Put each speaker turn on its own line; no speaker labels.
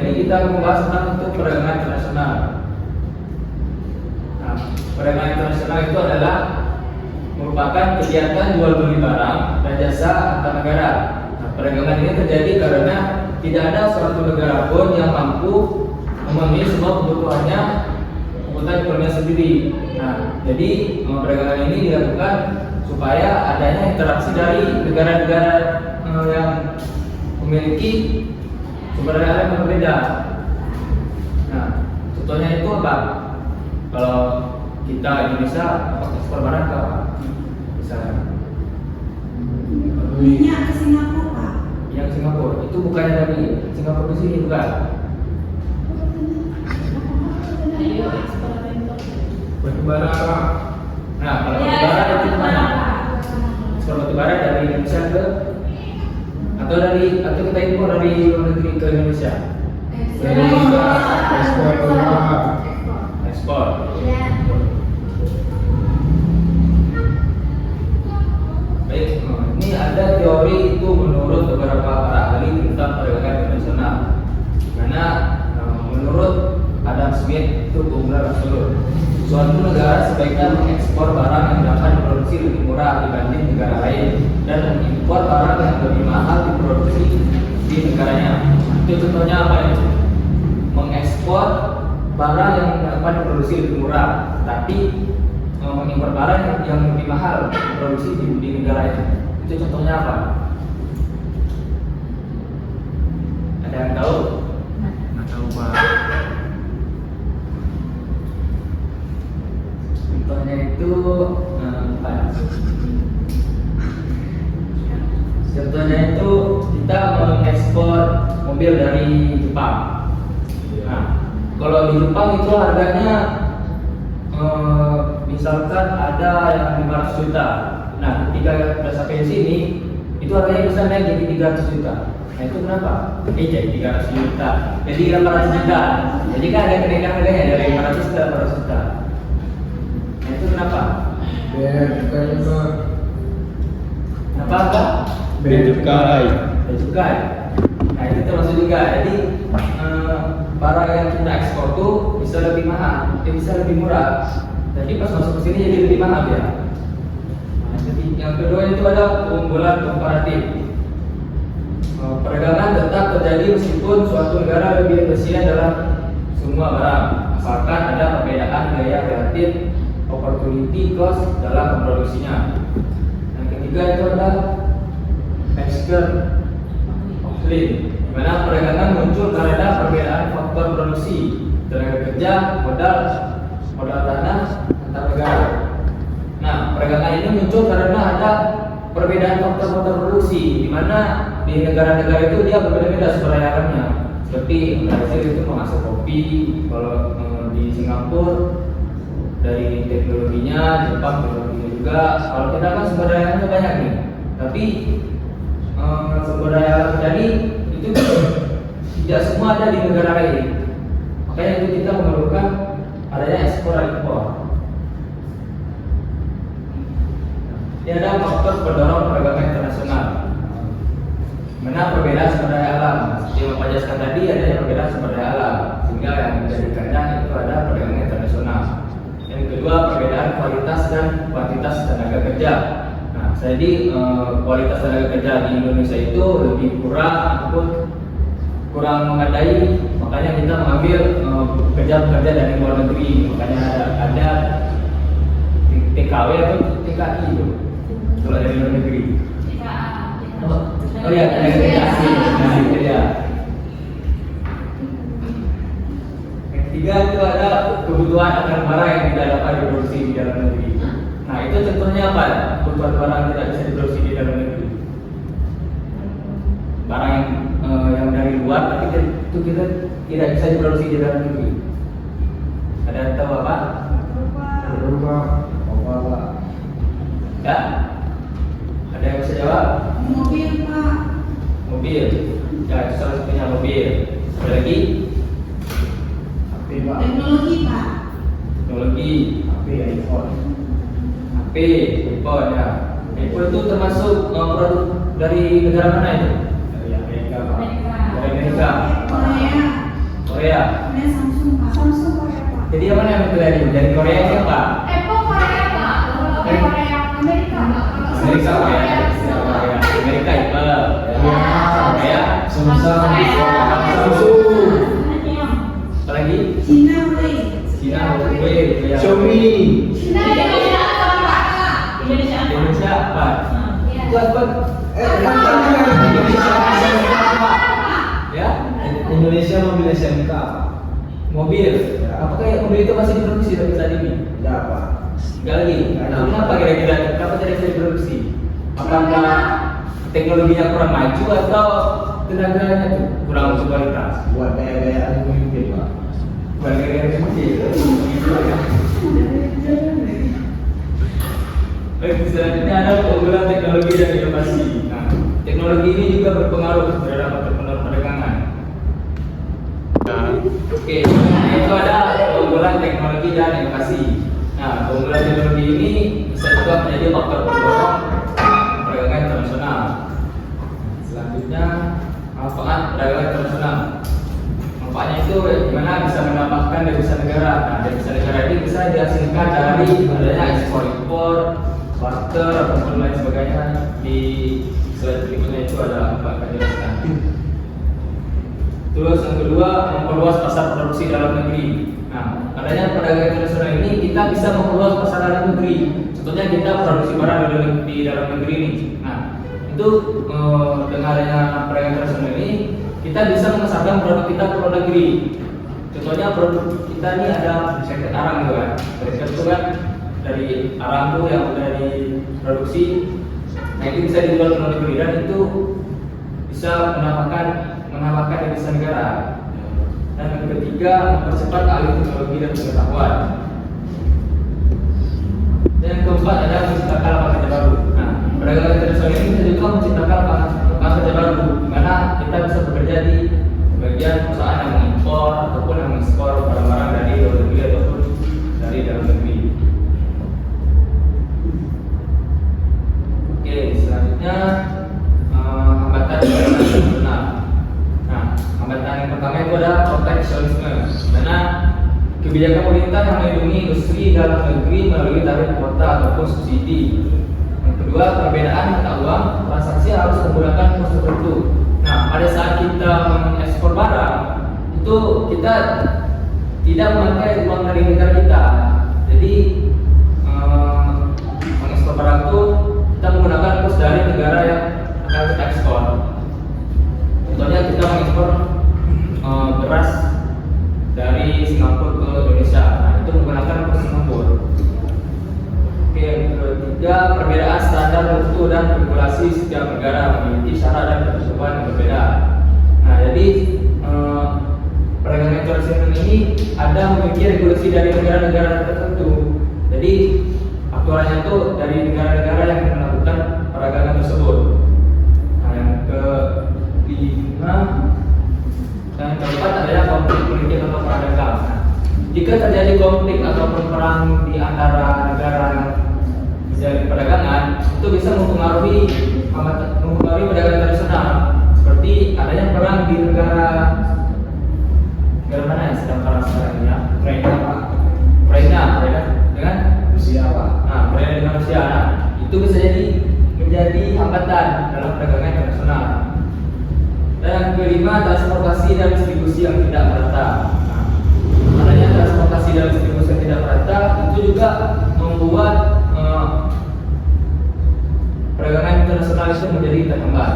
jadi kita membahas tentang untuk perdagangan internasional. Nah, perdagangan internasional itu adalah merupakan kegiatan jual beli barang dan jasa antar negara. Nah, perdagangan ini terjadi karena tidak ada suatu negara pun yang mampu memenuhi semua kebutuhan ekonominya sendiri. Nah, jadi perdagangan ini dilakukan supaya adanya interaksi dari negara-negara yang memiliki sumber daya yang berbeda. Nah, contohnya itu apa? Kalau kita Indonesia ekspor barang ke apa? Misalnya
minyak ke Singapura, Pak.
yang Singapura itu bukannya dari Singapura ke sini, bukan?
Batu bara.
Nah, kalau batu bara itu mana? Ekspor batu bara dari Indonesia ke atau kita impor dari luar negeri ke Indonesia?
Indonesia ekspor keluar.
Ekspor. Baik, ini ada teori itu menurut beberapa para ahli tentang perdagangan internasional. Karena menurut Adam Smith itu keunggulan absolut. Suatu negara sebaiknya mengekspor barang yang dapat diproduksi lebih murah dibanding negara lain dan mengimpor barang yang lebih mahal diproduksi di negaranya. Itu contohnya apa ya? Mengekspor barang yang dapat diproduksi lebih murah, tapi mengimpor barang yang lebih mahal diproduksi di negara itu. Itu contohnya apa? Ada yang tahu?
Nggak tahu, Pak.
Contohnya itu apa ya? Contohnya itu kita mengekspor mobil dari Jepang. Nah, kalau di Jepang itu harganya misalkan ada yang 500 juta. Nah, ketika sudah sampai sini itu harganya bisa naik jadi 300 juta. Nah, itu kenapa? Jadi 300 juta. Jadi 800 juta. Jadi kan ada kenaikan harganya dari 500 ke 800 juta. Nah, itu kenapa?
Bea cukai juga.
Kenapa Pak?
Bea cukai.
Bea cukai. Nah, itu termasuk juga. Jadi barang yang kita ekspor tuh bisa lebih mahal, bisa lebih murah. Jadi pas masuk ke sini jadi lebih mahal ya. Nah, jadi yang kedua itu ada keunggulan komparatif. Perdagangan tetap terjadi meskipun suatu negara lebih efisien dalam semua barang, asalkan ada perbedaan gaya relatif opportunity cost dalam memproduksinya. Yang ketiga itu ada external offline, di mana perdagangan muncul karena perbedaan faktor produksi, tenaga kerja, modal tanah antar negara. Nah, perdagangan ini muncul karena ada perbedaan faktor produksi, di mana di negara-negara itu dia berbeda-beda sumber daya alamnya. Seperti Brazil itu menghasil kopi, kalau di Singapura dari teknologinya, Jepang teknologinya juga. Kalau kita kan sumber dayanya banyak nih, tapi sumber daya alam tadi itu tidak semua ada di negara lain. Makanya itu kita memerlukan adanya ekspor dan impor. Ini ada faktor pendorong perdagangan internasional. Mana perbedaan sumber daya alam? Seperti yang Pak jelaskan tadi, adanya perbedaan sumber daya alam, sehingga yang menjadikannya itu ada perdagangan internasional. Yang kedua, perbedaan kualitas dan kuantitas tenaga kerja. Nah, jadi kualitas tenaga kerja di Indonesia itu lebih kurang ataupun kurang memadai, makanya kita mengambil pekerja-pekerja dari luar negeri. Makanya ada TKW atau TKI itu kalau dari luar negeri. Oh ya, tenaga kerja asing. Nah, itu ya. Yang ketiga itu ada kebutuhan akan barang yang tidak dapat diproduksi di dalam negeri. Nah, itu contohnya apa? Kebutuhan barang yang tidak bisa diproduksi di dalam negeri. Barang yang dari luar tapi itu kita tidak bisa diproduksi di dalam negeri. Ada yang tahu apa?
Rumah.
Apa? Ya? Ada yang bisa jawab?
Mobil, Pak.
Mobil. Ya, salah satunya mobil. Ada lagi?
HP, Pak.
Teknologi, Pak.
Teknologi.
HP, iPhone.
HP, iPhone ya. iPhone itu termasuk produk dari negara mana itu?
Dari Amerika, Pak.
Dari Amerika.
Korea.
Korea.
Korea Samsung Pak.
Samsung Korea Pak.
Jadi yang mana yang terjadi? Dari Korea siapa?
Apple Korea Pak. Korea Amerika.
Amerika Korea. Amerika Apple. Korea
Samsung.
apa lagi?
Cina Huawei.
Cina Huawei. Ya.
Xiaomi.
Cina Indonesia Pak. Indonesia.
Indonesia apa? Buat ya
Indonesia mobil SMK.
mobil. Apakah mobil itu masih diproduksi sampai saat ini?
Ya Pak.
Sekali lagi. Kenapa kira-kira kenapa tidak bisa diproduksi? Apakah teknologinya kurang maju atau tenaganya tuh kurang kualitas?
Buat gaya-gayaan pemimpin Pak.
Bukan kira-kira mesin. Baik, selanjutnya ada keunggulan teknologi dan inovasi. Nah, teknologi ini juga berpengaruh terhadap entrepreneur perdagangan. Oke, itu ada keunggulan teknologi dan inovasi. Nah, keunggulan teknologi ini bisa juga menjadi faktor pendorong perdagangan internasional. Selanjutnya, manfaat perdagangan internasional. Manfaatnya itu gimana bisa menambahkan devisa negara. Nah, devisa negara ini bisa dihasilkan dari adanya ekspor impor, barter ataupun lain sebagainya. Di slide berikutnya itu ada apa akan jelaskan. Terus yang kedua, memperluas pasar produksi dalam negeri. Nah, adanya perdagangan internasional ini kita bisa memperluas pasar dalam negeri. Contohnya kita produksi barang di dalam negeri ini. Nah, itu dengan adanya perdagangan internasional ini kita bisa memasarkan produk kita ke luar negeri. Contohnya produk kita ini ada seket arang gitu kan. Seket itu kan dari arang tuh yang udah diproduksi. Nah, itu bisa dijual ke luar negeri dan itu bisa menambahkan devisa negara. Dan yang ketiga, mempercepat alih teknologi dan pengetahuan. Dan yang keempat adalah menciptakan lapangan kerja baru. Nah, perdagangan internasional ini bisa juga menciptakan lapangan kerja baru, di mana kita bisa bekerja di bagian perusahaan yang mengimpor ataupun yang mengekspor barang-barang dari luar negeri ataupun dari dalam negeri. Oke, selanjutnya hambatan perdagangan internasional. Nah, hambatan yang pertama itu ada proteksionisme, karena kebijakan pemerintah yang melindungi industri dalam negeri melalui tarif kuota ataupun subsidi. Yang kedua, perbedaan mata uang transaksi harus menggunakan kurs tertentu. Nah, pada saat kita mengekspor barang itu kita tidak memakai uang dari negara kita. Jadi mengekspor barang itu kita menggunakan kurs dari negara yang akan kita ekspor. Contohnya kita mengekspor beras dari Singapura ke Indonesia. Nah, itu menggunakan kurs Singapura. Oke, yang ketiga, perbedaan standar mutu dan regulasi setiap negara memiliki syarat dan ketentuan yang berbeda. Nah, jadi perdagangan internasional ini ada memiliki regulasi dari negara-negara tertentu. Jadi aturannya itu dari negara-negara yang melakukan perdagangan tersebut. Nah, yang kelima dan yang keempat adalah konflik politik atau perang dagang. Nah, jika terjadi konflik ataupun perang di antara negara yang menjalin perdagangan, itu bisa mempengaruhi perdagangan internasional. Seperti adanya perang di negara mana yang sedang perang sekarang ini ya? Ukraina dengan
Rusia Pak.
Nah, Ukraina dengan Rusia. Nah, itu bisa menjadi hambatan dalam perdagangan internasional. Dan yang kelima, transportasi dan distribusi yang tidak merata. Nah, adanya transportasi dan distribusi yang tidak merata itu juga membuat perdagangan internasional itu menjadi terhambat.